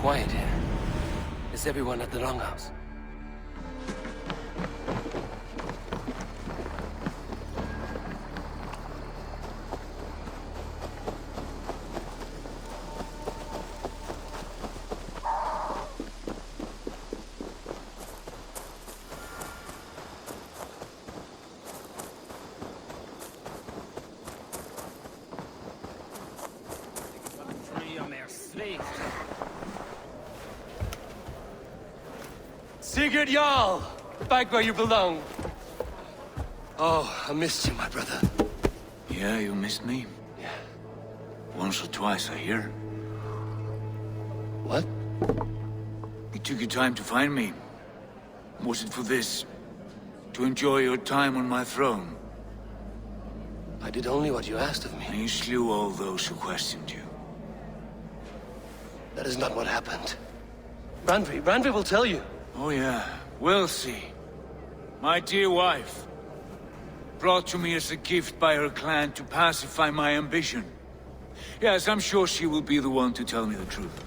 quiet here. Is everyone at the longhouse? Sigurd Jarl! Back where you belong. Oh, I missed you, my brother. Yeah, you missed me? Yeah. Once or twice, I hear. What? You took your time to find me. Was it for this? To enjoy your time on my throne? I did only what you asked of me. And you slew all those who questioned you. That is not what happened. Randvi will tell you. Oh yeah, we'll see. My dear wife, brought to me as a gift by her clan to pacify my ambition. Yes, I'm sure she will be the one to tell me the truth.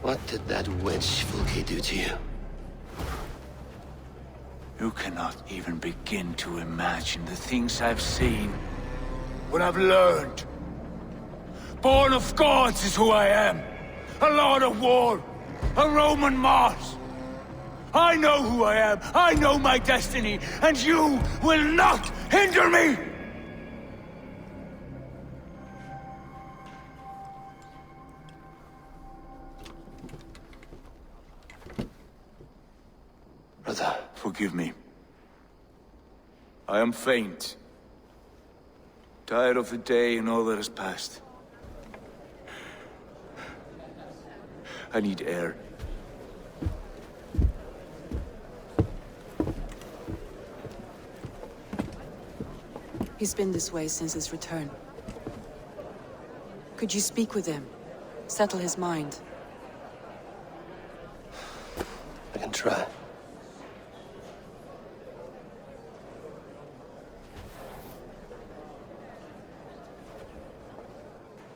What did that witch Fulke do to you? You cannot even begin to imagine the things I've seen. What I've learned. Born of gods is who I am. A lord of war. A Roman Mars. I know who I am. I know my destiny. And you will not hinder me! Brother. Forgive me. I am faint. Tired of the day and all that has passed. I need air. He's been this way since his return. Could you speak with him? Settle his mind? I can try.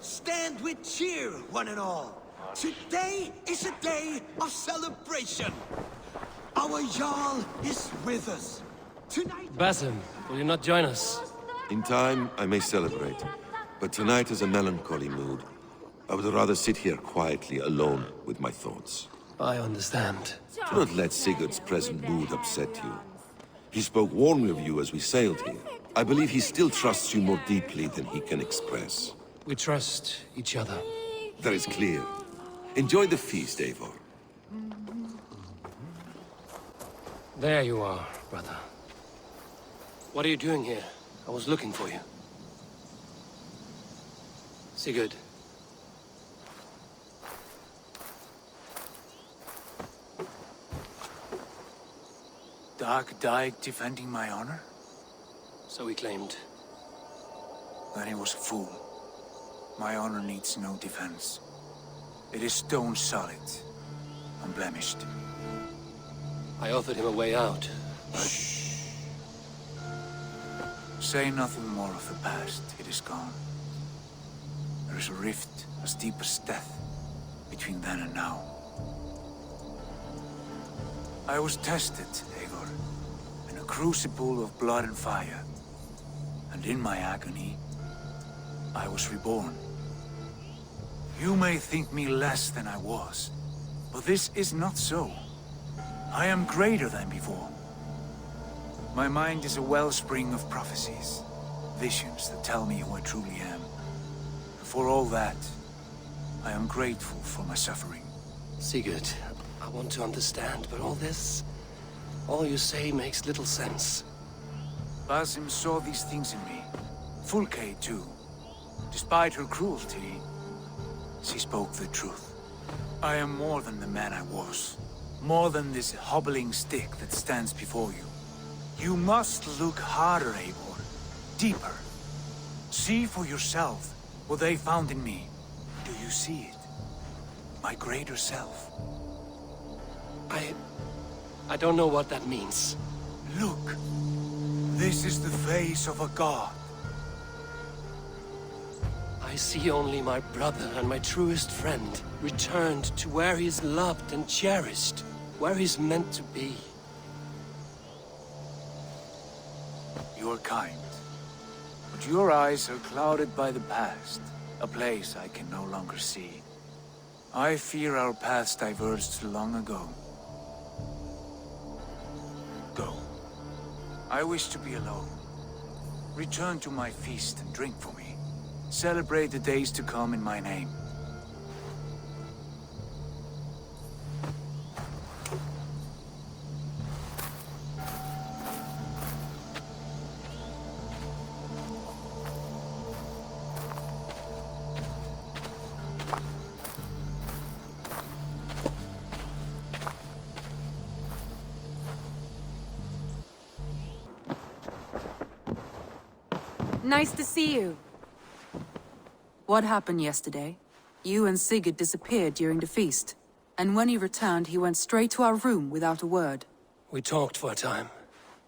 Stand with cheer, one and all. Today is a day of celebration. Our Jarl is with us. Tonight... Basim, will you not join us? In time, I may celebrate, but tonight is a melancholy mood. I would rather sit here quietly, alone with my thoughts. I understand. Do not let Sigurd's present mood upset you. He spoke warmly of you as we sailed here. I believe he still trusts you more deeply than he can express. We trust each other. That is clear. Enjoy the feast, Eivor. There you are, brother. What are you doing here? I was looking for you. Sigurd. Dark died defending my honor? So he claimed. Then he was a fool. My honor needs no defense. It is stone solid, unblemished. I offered him a way out, but... Shh. Say nothing more of the past. It is gone. There is a rift as deep as death between then and now. I was tested, Eivor, in a crucible of blood and fire. And in my agony, I was reborn. You may think me less than I was, but this is not so. I am greater than before. My mind is a wellspring of prophecies, visions that tell me who I truly am. And for all that, I am grateful for my suffering. Sigurd, I want to understand, but all you say makes little sense. Basim saw these things in me. Fulke, too. Despite her cruelty, she spoke the truth. I am more than the man I was. More than this hobbling stick that stands before you. You must look harder, Eivor. Deeper. See for yourself what they found in me. Do you see it? My greater self. I don't know what that means. Look. This is the face of a god. I I see only my brother and my truest friend returned to where he is loved and cherished, where he's meant to be. You are kind, but your eyes are clouded by the past, a place I can no longer see. I fear our paths diverged long ago. Go. I wish to be alone. Return to my feast and drink for me. Celebrate the days to come in my name. Nice to see you. What happened yesterday? You and Sigurd disappeared during the feast. And when he returned, he went straight to our room without a word. We talked for a time.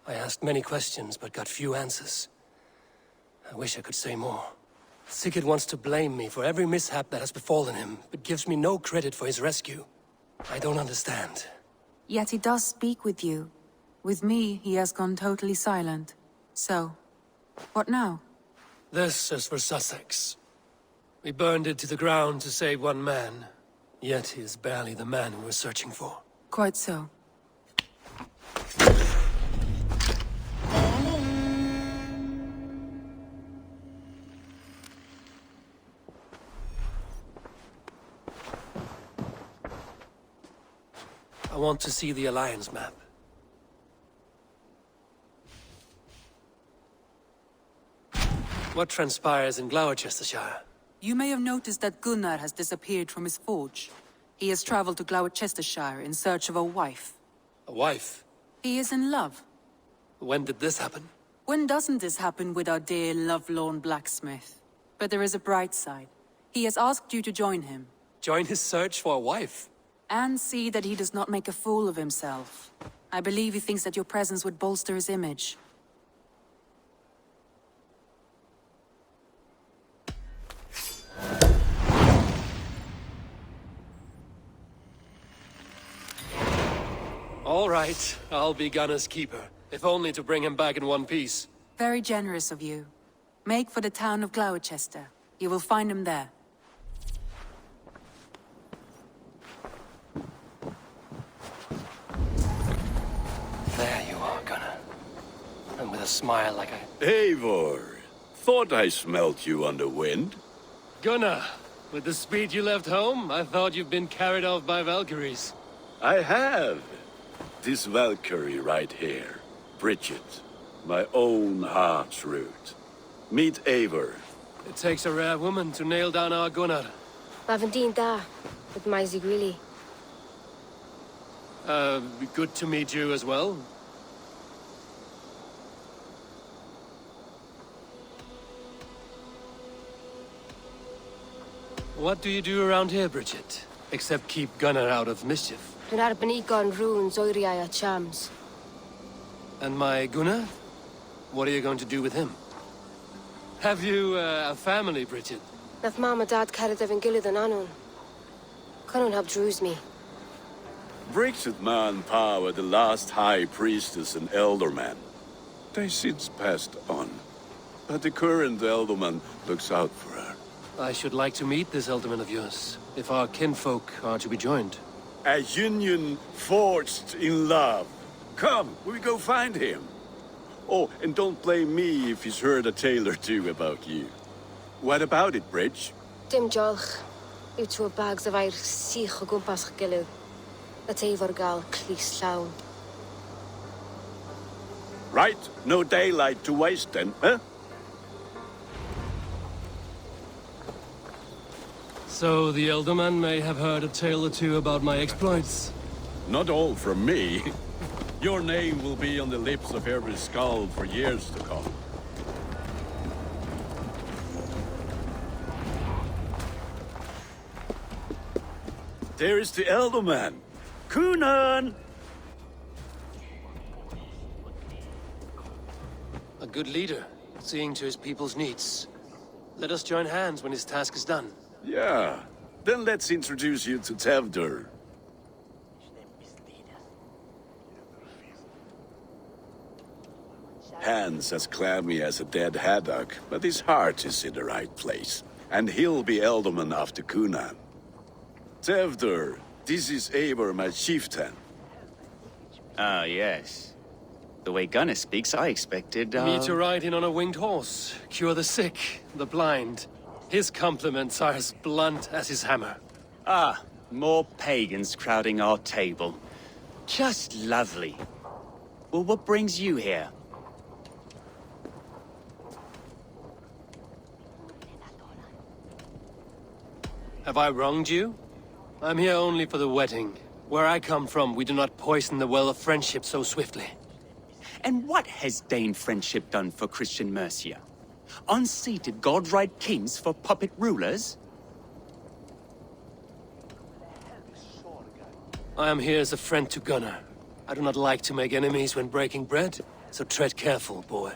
I asked many questions, but got few answers. I wish I could say more. Sigurd wants to blame me for every mishap that has befallen him, but gives me no credit for his rescue. I don't understand. Yet he does speak with you. With me, he has gone totally silent. So, what now? This is for Sussex. We burned it to the ground to save one man. Yet he is barely the man we were searching for. Quite so. I want to see the Alliance map. What transpires in Gloucestershire? You may have noticed that Gunnar has disappeared from his forge. He has traveled to Gloucestershire in search of a wife. A wife? He is in love. When did this happen? When doesn't this happen with our dear lovelorn blacksmith? But there is a bright side. He has asked you to join him. Join his search for a wife? And see that he does not make a fool of himself. I believe he thinks that your presence would bolster his image. All right, I'll be Gunnar's keeper, if only to bring him back in one piece. Very generous of you. Make for the town of Gloucester. You will find him there. There you are, Gunnar. And with a smile like I... Eivor, thought I smelt you on the wind. Gunnar, with the speed you left home, I thought you'd been carried off by Valkyries. I have. This Valkyrie right here, Bridget, my own heart's root. Meet Eivor. It takes a rare woman to nail down our Gunnar. Lavendine da, with my Zigrili. Good to meet you as well. What do you do around here, Bridget? Except keep Gunnar out of mischief. Dwi'n arbenigo yn runes oeriau a chams. And my Gunnar? What are you going to do with him? Have you a family, Bridget? Nath mam a dad cered efo'n gilydd yn anwn. Con nhw'n help drws me. Bridget man power the last high priestess and elderman. They since passed on, but the current elderman looks out for her. I should like to meet this elderman of yours, if our kinfolk are to be joined. A union forged in love. Come, we go find him. Oh, and don't blame me if he's heard a tale or two about you. What about it, Bridge? Dim jolch. Yw tŵ bags of air sych o gwmpas ch gilydd. A Eivor gael clis llawn. Right, no daylight to waste then, huh? So the elderman may have heard a tale or two about my exploits. Not all from me. Your name will be on the lips of every skald for years to come. There is the elderman. Kunan! A good leader, seeing to his people's needs. Let us join hands when his task is done. Yeah. Then let's introduce you to Tevder. Hands as clammy as a dead haddock, but his heart is in the right place. And he'll be Ealdorman after Cunan. Tevder, this is Eivor, my chieftain. Ah, yes. The way Gunnar speaks, I expected, Me to ride in on a winged horse, cure the sick, the blind. His compliments are as blunt as his hammer. Ah, more pagans crowding our table. Just lovely. Well, what brings you here? Have I wronged you? I'm here only for the wedding. Where I come from, we do not poison the well of friendship so swiftly. And what has Dane friendship done for Christian Mercia? Unseated godride kings for puppet rulers? I am here as a friend to Gunnar. I do not like to make enemies when breaking bread, so tread careful, boy.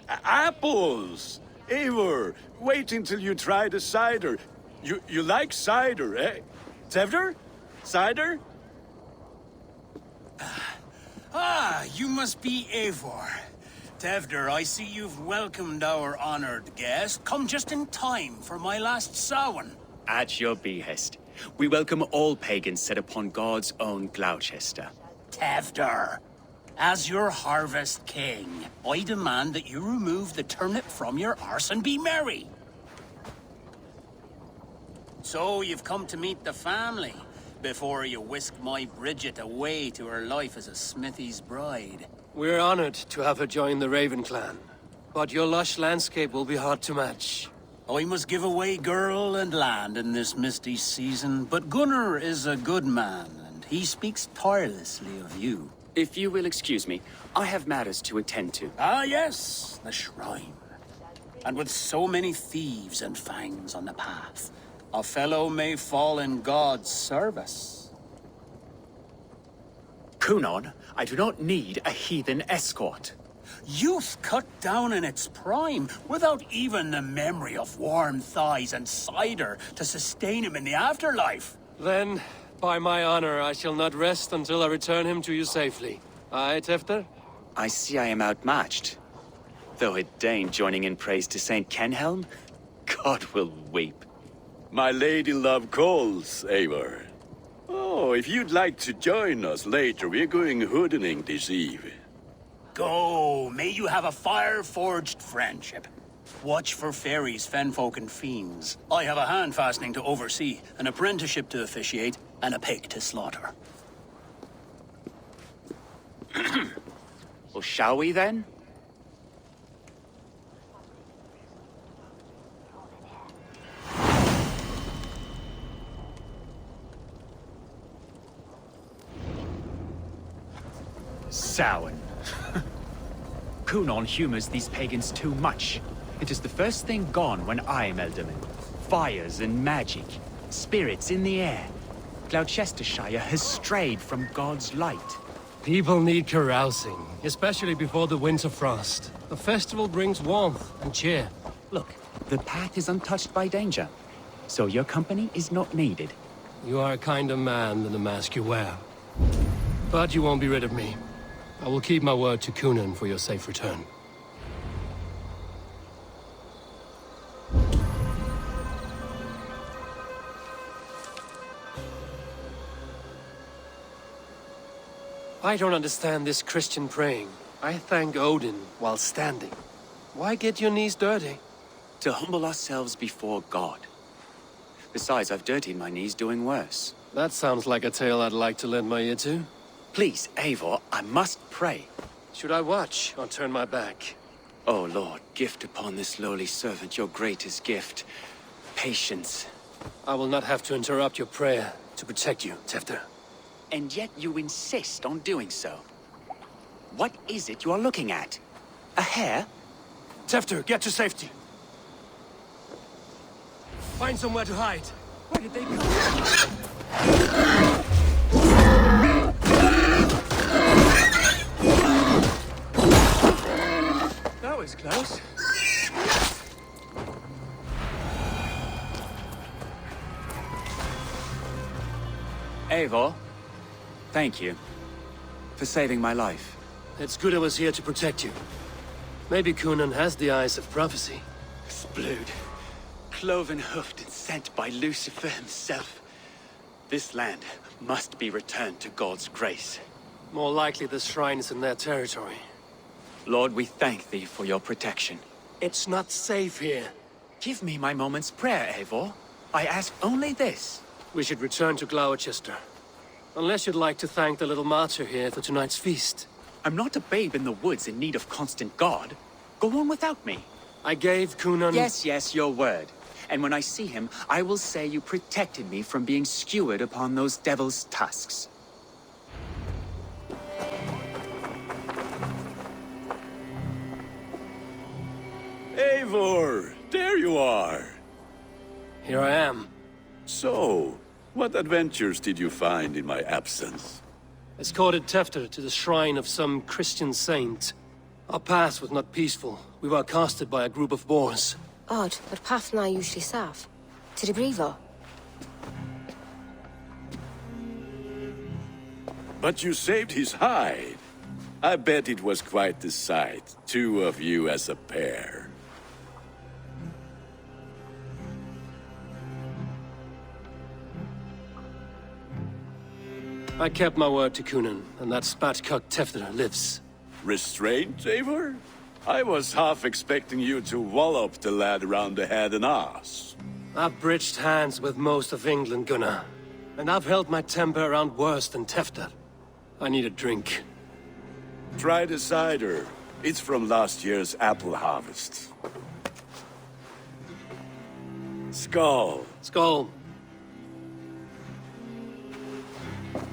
Apples! Eivor, wait until you try the cider. You like cider, eh? Tevder? Cider? Ah, you must be Eivor. Tevder, I see you've welcomed our honored guest. Come just in time for my last Samhain. At your behest. We welcome all pagans set upon God's own Gloucester. Tevder, as your harvest king, I demand that you remove the turnip from your arse and be merry. So you've come to meet the family, before you whisk my Bridget away to her life as a smithy's bride. We're honored to have her join the Raven clan, but your lush landscape will be hard to match. I must give away girl and land in this misty season, but Gunnar is a good man, and he speaks tirelessly of you. If you will excuse me, I have matters to attend to. Ah, yes, the shrine. And with so many thieves and fangs on the path, a fellow may fall in God's service. Cunan, I do not need a heathen escort. Youth cut down in its prime, without even the memory of warm thighs and cider to sustain him in the afterlife. Then, by my honor, I shall not rest until I return him to you safely. Aye, Tefter? I see I am outmatched. Though a Dane joining in praise to Saint Kenhelm, God will weep. My lady love calls, Eivor. Oh, if you'd like to join us later, we're going hoodening this eve. Go, may you have a fire-forged friendship. Watch for fairies, fenfolk, and fiends. I have a hand fastening to oversee, an apprenticeship to officiate, and a pig to slaughter. Well, shall we then? Samhain. Cunan humors these pagans too much. It is the first thing gone when I am Ealdorman. Fires and magic, spirits in the air. Gloucestershire has strayed from God's light. People need carousing, especially before the winter frost. The festival brings warmth and cheer. Look, the path is untouched by danger, so your company is not needed. You are a kinder man than the mask you wear. But you won't be rid of me. I will keep my word to Cunan for your safe return. I don't understand this Christian praying. I thank Odin while standing. Why get your knees dirty? To humble ourselves before God. Besides, I've dirtied my knees doing worse. That sounds like a tale I'd like to lend my ear to. Please, Eivor, I must pray. Should I watch or turn my back? Oh Lord, gift upon this lowly servant your greatest gift. Patience. I will not have to interrupt your prayer to protect you, Tefter. And yet you insist on doing so. What is it you are looking at? A hare? Tefter, get to safety. Find somewhere to hide. Where did they come? That was close. Eivor, thank you for saving my life. It's good I was here to protect you. Maybe Conan has the eyes of prophecy. Blood, cloven-hoofed and sent by Lucifer himself. This land must be returned to God's grace. More likely the shrine is in their territory. Lord, we thank thee for your protection. It's not safe here. Give me my moment's prayer, Eivor. I ask only this. We should return to Gloucester. Unless you'd like to thank the little martyr here for tonight's feast. I'm not a babe in the woods in need of constant guard. Go on without me. I gave Conan... Yes, your word. And when I see him, I will say you protected me from being skewered upon those devil's tusks. Eivor, there you are. Here I am. So, what adventures did you find in my absence? Escorted Tefter to the shrine of some Christian saint. Our path was not peaceful. We were accosted by a group of boars. Odd, but path na usually safe. To the Brevo. But you saved his hide. I bet it was quite the sight, two of you as a pair. I kept my word to Conan, and that spatcock Tefter lives. Restraint, Eivor? I was half expecting you to wallop the lad around the head and ass. I've bridged hands with most of England, Gunnar. And I've held my temper around worse than Tefter. I need a drink. Try the cider. It's from last year's apple harvest. Skull. Skull.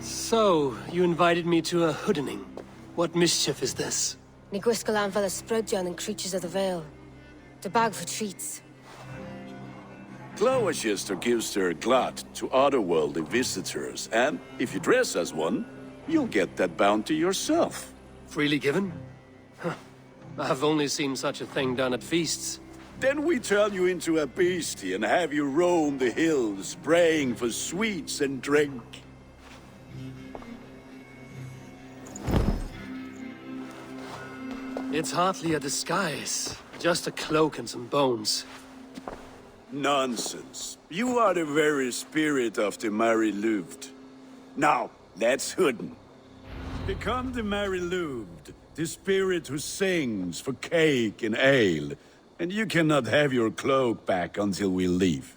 So, you invited me to a hoodening. What mischief is this? Ni gwisgal an fel ysbrydion and creatures of the Vale. The bag for treats. Gloucester gives their glut to otherworldly visitors, and if you dress as one, you'll get that bounty yourself. Freely given? Huh. I've only seen such a thing done at feasts. Then we turn you into a beastie and have you roam the hills, praying for sweets and drink. It's hardly a disguise. Just a cloak and some bones. Nonsense. You are the very spirit of the Mary Louved. Now, let's hooden. Become the Mary Louved, the spirit who sings for cake and ale, and you cannot have your cloak back until we leave.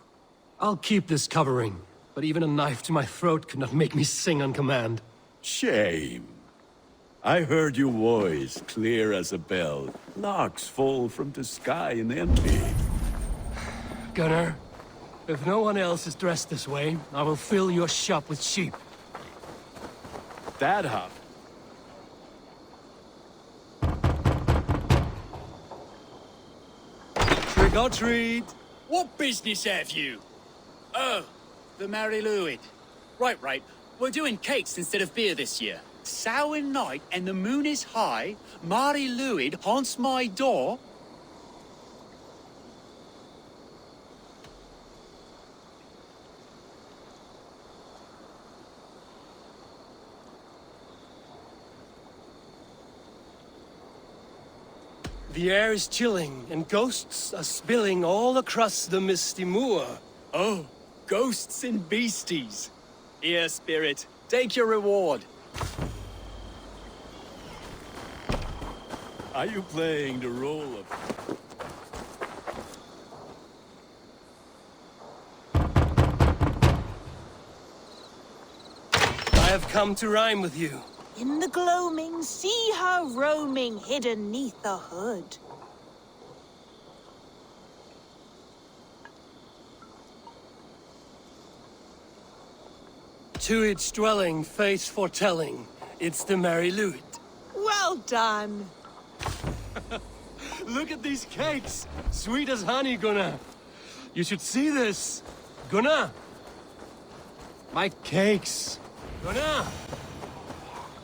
I'll keep this covering, but even a knife to my throat could not make me sing on command. Shame. I heard your voice clear as a bell. Larks fall from the sky in envy. Gunnar, if no one else is dressed this way, I will fill your shop with sheep. That hop. Trick or treat! What business have you? Oh, the Mary Louid. Right. We're doing cakes instead of beer this year. Samhain night and the moon is high. Mary Louid haunts my door. The air is chilling, and ghosts are spilling all across the misty moor. Oh, ghosts and beasties. Here, spirit, take your reward. Are you playing the role of... I have come to rhyme with you. In the gloaming, see her roaming hidden neath the hood. To each dwelling, faith foretelling, it's the Mary Louid. Well done. Look at these cakes! Sweet as honey, Gunnar. You should see this. Gunnar! My cakes! Gunnar!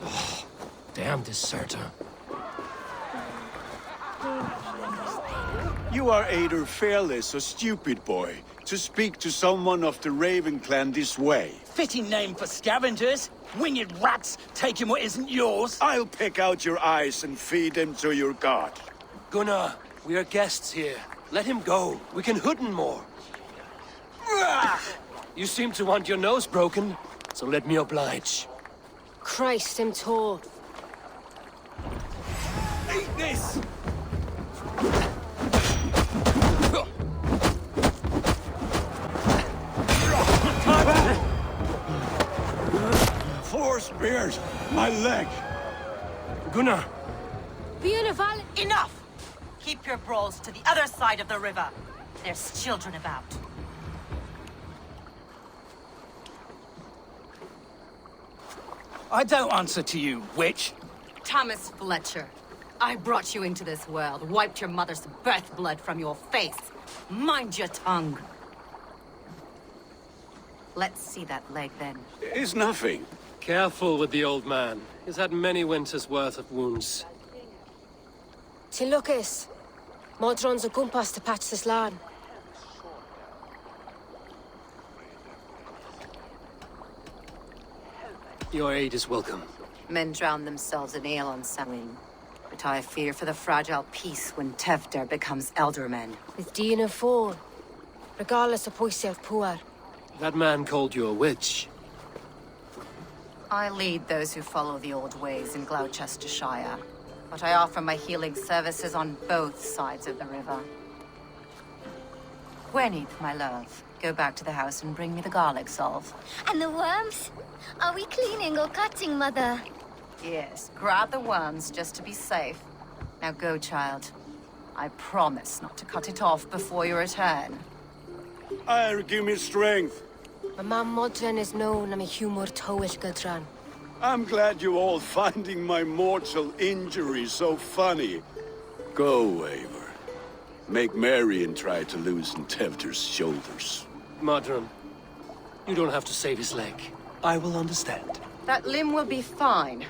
Oh, damn deserter. You are either fearless or stupid, boy, to speak to someone of the Raven clan this way. Fitting name for scavengers. Winged rats taking what isn't yours. I'll pick out your eyes and feed them to your god. Gunnar, we are guests here. Let him go. We can hood him more. You seem to want your nose broken, so let me oblige. Christ, him tall. Eat this! Four spears! My leg! Gunnar! Be in a valley. Enough! Keep your brawls to the other side of the river. There's children about. I don't answer to you, witch. Thomas Fletcher, I brought you into this world, wiped your mother's birth blood from your face. Mind your tongue. Let's see that leg, then. It's nothing. Careful with the old man. He's had many winters' worth of wounds. Till Lucas. Modron's a gumpas to patch this land. Your aid is welcome. Men drown themselves in ale on Samhain. But I fear for the fragile peace when Tevder becomes eldermen. With Dean and Fall. Regardless of Poisel Puar. That man called you a witch. I lead those who follow the old ways in Gloucestershire. But I offer my healing services on both sides of the river. Gwenny, my love, go back to the house and bring me the garlic salve. And the worms? Are we cleaning or cutting, Mother? Yes, grab the worms just to be safe. Now go, child. I promise not to cut it off before you return. I'll give me strength. My mam Modron is known I'm a humor towish Gudran. I'm glad you all finding my mortal injury so funny. Go, Eivor. Make merry and try to loosen Tevder's shoulders. Modron, you don't have to save his leg. I will understand. That limb will be fine.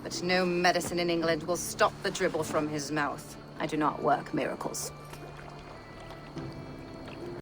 But no medicine in England will stop the dribble from his mouth. I do not work miracles.